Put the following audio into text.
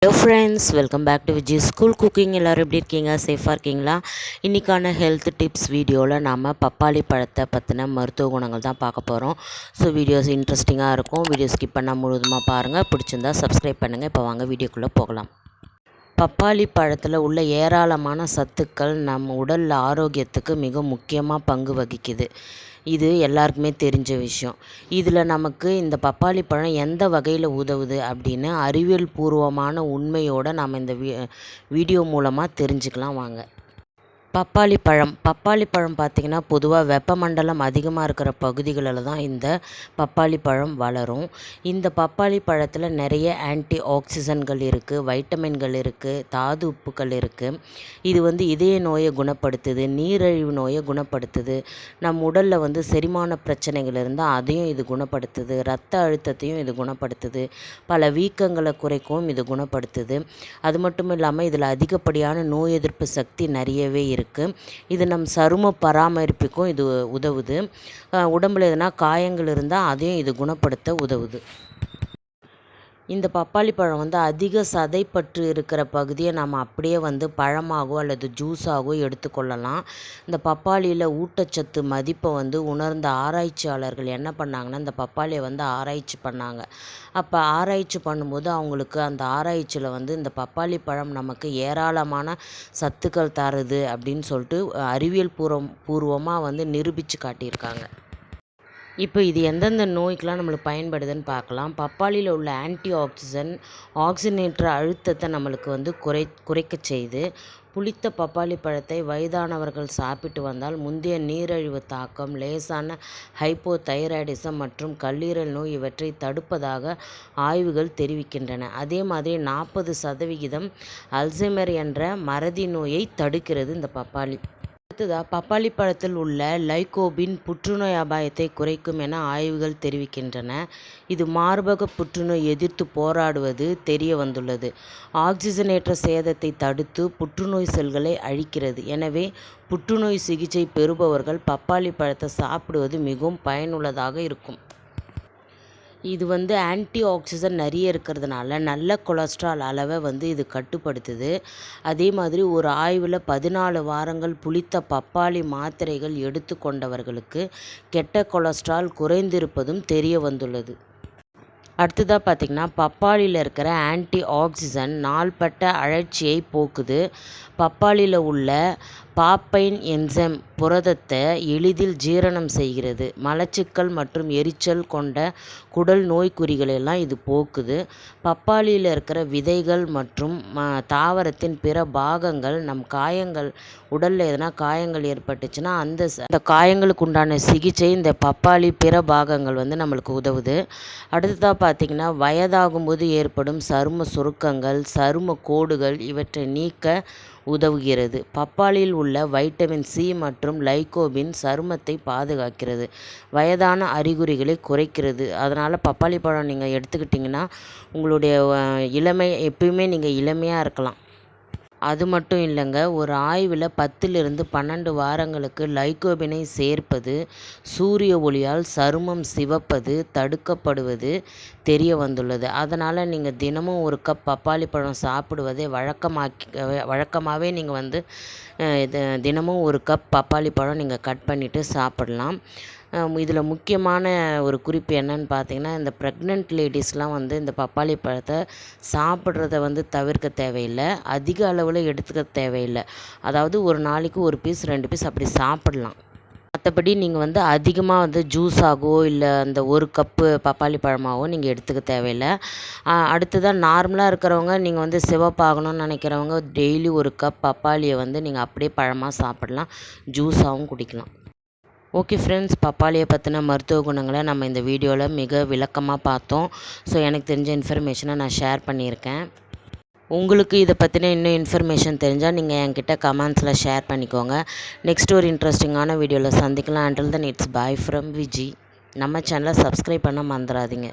Hello friends, welcome back to Vijis School Cooking. எல்லாரும் எப்படி இருக்கீங்க? சேஃபாக இருக்கீங்களா? இன்றைக்கான ஹெல்த் டிப்ஸ் வீடியோவில் நம்ம பப்பாளி பழத்தை பற்றின மருத்துவ குணங்கள் தான் பார்க்க போகிறோம். ஸோ வீடியோஸ் இன்ட்ரெஸ்டிங்காக இருக்கும். வீடியோ ஸ்கிப் பண்ணால் முழுவதுமாக பாருங்கள். பிடிச்சிருந்தா சப்ஸ்கிரைப் பண்ணுங்கள். இப்போ வாங்க வீடியோக்குள்ளே போகலாம். பப்பாளி பழத்தில் உள்ள ஏராளமான சத்துக்கள் நம்ம உடல் ஆரோக்கியத்துக்கு மிக முக்கியமாக பங்கு வகிக்குது. இது எல்லாருக்குமே தெரிஞ்ச விஷயம். இதில் நமக்கு இந்த பப்பாளி பழம் எந்த வகையில் உதவுது அப்படின்னு அறிவியல் பூர்வமான உண்மையோடு நாம் இந்த வீடியோ மூலமாக தெரிஞ்சுக்கலாம் வாங்க. பப்பாளி பழம் பார்த்திங்கன்னா பொதுவாக வெப்பமண்டலம் அதிகமாக இருக்கிற பகுதிகளில் தான் இந்த பப்பாளி பழம் வளரும். இந்த பப்பாளி பழத்தில் நிறைய ஆன்டி ஆக்சிஜன்கள் இருக்குது, வைட்டமின்கள் இருக்குது, தாது உப்புக்கள் இருக்குது. இது இதய நோயை குணப்படுத்துது, நீரிழிவு நோயை குணப்படுத்துது, நம் உடலில் செரிமான பிரச்சனைகள் இருந்தால் அதையும் இது குணப்படுத்துது, இரத்த அழுத்தத்தையும் இது குணப்படுத்துது, பல வீக்கங்களை குறைக்கவும் இது குணப்படுத்துது. அது மட்டும் இல்லாமல் இதில் அதிகப்படியான நோய் எதிர்ப்பு சக்தி நிறையவே இருக்குது. இது நம் சரும பராமரிப்புக்கும் இது உதவுது. உடம்புல எதனா காயங்கள் இருந்தால் அதையும் இது குணப்படுத்த உதவுது. இந்த பப்பாளி பழம் அதிக சதைப்பற்று இருக்கிற பகுதியை நம்ம அப்படியே பழமாகவோ அல்லது ஜூஸாகவோ எடுத்துக்கொள்ளலாம். இந்த பப்பாளியில் ஊட்டச்சத்து மதிப்பை உணர்ந்த ஆராய்ச்சியாளர்கள் என்ன பண்ணாங்கன்னா, இந்த பப்பாளியை ஆராய்ச்சி பண்ணாங்க. அப்போ ஆராய்ச்சி பண்ணும்போது அவங்களுக்கு அந்த ஆராய்ச்சியில் இந்த பப்பாளி பழம் நமக்கு ஏராளமான சத்துக்கள் தருது அப்படின்னு சொல்லிட்டு அறிவியல் பூர்வமாக நிரூபித்து காட்டியிருக்காங்க. இப்போ இது எந்தெந்த நோய்க்கெலாம் நம்மளுக்கு பயன்படுதுன்னு பார்க்கலாம். பப்பாளியில் உள்ள ஆன்டி ஆக்சிஜனேற்ற அழுத்தத்தை நம்மளுக்கு குறைக்க செய்து. புளித்த பப்பாளி பழத்தை வயதானவர்கள் சாப்பிட்டு வந்தால் முந்தைய நீரிழிவு தாக்கம், லேசான ஹைப்போதைராய்டிசம் மற்றும் கல்லீரல் நோய் இவற்றை தடுப்பதாக ஆய்வுகள் தெரிவிக்கின்றன. அதே மாதிரி 40% அல்சைமர் என்ற மறதி நோயை தடுக்கிறது இந்த பப்பாளி. பப்பாளி பழத்தில் உள்ள லைகோபின் புற்றுநோய் அபாயத்தை குறைக்கும் என ஆய்வுகள் தெரிவிக்கின்றன. இது மார்பக புற்றுநோய் எதிர்த்து போராடுவது தெரிய வந்துள்ளது. ஆக்சிஜனேற்ற சேதத்தை தடுத்து புற்றுநோய் செல்களை அழிக்கிறது. எனவே புற்றுநோய் சிகிச்சை பெறுபவர்கள் பப்பாளி பழத்தை சாப்பிடுவது மிகவும் பயனுள்ளதாக இருக்கும். இது ஆன்டி ஆக்சிஜன் நிறைய இருக்கிறதுனால நல்ல கொலஸ்ட்ரால் அளவை இது கட்டுப்படுத்துது. அதே மாதிரி ஒரு ஆய்வில் 14 வாரங்கள் புளித்த பப்பாளி மாத்திரைகள் எடுத்துக்கொண்டவர்களுக்கு கெட்ட கொலஸ்ட்ரால் குறைந்திருப்பதும் தெரிய வந்துள்ளது. அடுத்ததாக பார்த்திங்கன்னா, பப்பாளியில் இருக்கிற ஆன்டி ஆக்சிஜன் நாள்பட்ட அழற்சியை போக்குது. பப்பாளியில் உள்ள பாப்பைன் என்சைம் புரதத்தை எளிதில் ஜீரணம் செய்கிறது. மலச்சிக்கல் மற்றும் எரிச்சல் கொண்ட குடல் நோய்க்குறிகளெல்லாம் இது போக்குது. பப்பாளியில் இருக்கிற விதைகள் மற்றும் தாவரத்தின் பிற பாகங்கள் நம் காயங்கள், உடலில் எதனா காயங்கள் ஏற்பட்டுச்சுன்னா அந்த காயங்களுக்கு உண்டான சிகிச்சை இந்த பப்பாளி பிற பாகங்கள் நம்மளுக்கு உதவுது. அடுத்ததாக பார்த்திங்கன்னா, வயதாகும்போது ஏற்படும் சரும சுருக்கங்கள், சரும கோடுகள் இவற்றை நீக்க உதவுகிறது. பப்பாளியில் உள்ள வைட்டமின் சி மற்றும் லைகோபின் சருமத்தை பாதுகாக்கிறது, வயதான அறிகுறிகளை குறைக்கிறது. அதனால் பப்பாளி பழம் நீங்கள் எடுத்துக்கிட்டிங்கன்னா உங்களுடைய எப்பயுமே நீங்கள் இளமையாக இருக்கலாம். அது மட்டும் இல்லைங்க, ஒரு ஆய்வில் 10லிருந்து 12 வாரங்களுக்கு லைகோபினை சேர்ப்பது சூரிய ஒளியால் சருமம் சிவப்பது தடுக்கப்படுவது தெரிய வந்துள்ளது. அதனால் நீங்கள் தினமும் ஒரு கப் பப்பாளி பழம் சாப்பிடுவதை வழக்கமாகவே நீங்கள் தினமும் ஒரு கப் பப்பாளி பழம் நீங்கள் கட் பண்ணிவிட்டு சாப்பிடலாம். இதில் முக்கியமான ஒரு குறிப்பு என்னன்னு பார்த்தீங்கன்னா, இந்த ப்ரெக்னென்ட் லேடிஸ்லாம் இந்த பப்பாளி பழத்தை சாப்பிட்றத தவிர்க்க தேவையில்லை, அதிக அளவில் எடுத்துக்க தேவையில்லை. அதாவது ஒரு நாளைக்கு 1 பீஸ் 2 பீஸ் அப்படி சாப்பிடலாம். மற்றபடி நீங்கள் அதிகமாக ஜூஸாகவோ இல்லை அந்த 1 கப்பு பப்பாளி பழமாகவோ நீங்கள் எடுத்துக்க தேவையில்லை. அடுத்ததாக நார்மலாக இருக்கிறவங்க நீங்கள் சிவப்பாகணும்னு நினைக்கிறவங்க டெய்லி 1 கப் பப்பாளியை நீங்கள் அப்படியே பழமாக சாப்பிடலாம், ஜூஸாகவும் குடிக்கலாம். ஓகே ஃப்ரெண்ட்ஸ், பப்பாளியை பற்றின மருத்துவ குணங்களை நம்ம இந்த வீடியோவில் மிக விளக்கமாக பார்த்தோம். ஸோ எனக்கு தெரிஞ்ச இன்ஃபர்மேஷனை நான் ஷேர் பண்ணியிருக்கேன். உங்களுக்கு இதை பற்றின இன்னும் இன்ஃபர்மேஷன் தெரிஞ்சால் நீங்கள் என்கிட்ட கமெண்ட்ஸில் ஷேர் பண்ணிக்கோங்க. நெக்ஸ்ட் ஒரு இன்ட்ரெஸ்டிங்கான வீடியோவில் சந்திக்கலாம். Until then it's bye from Viji. நம்ம சேனலை சப்ஸ்கிரைப் பண்ண மறந்துடாதீங்க.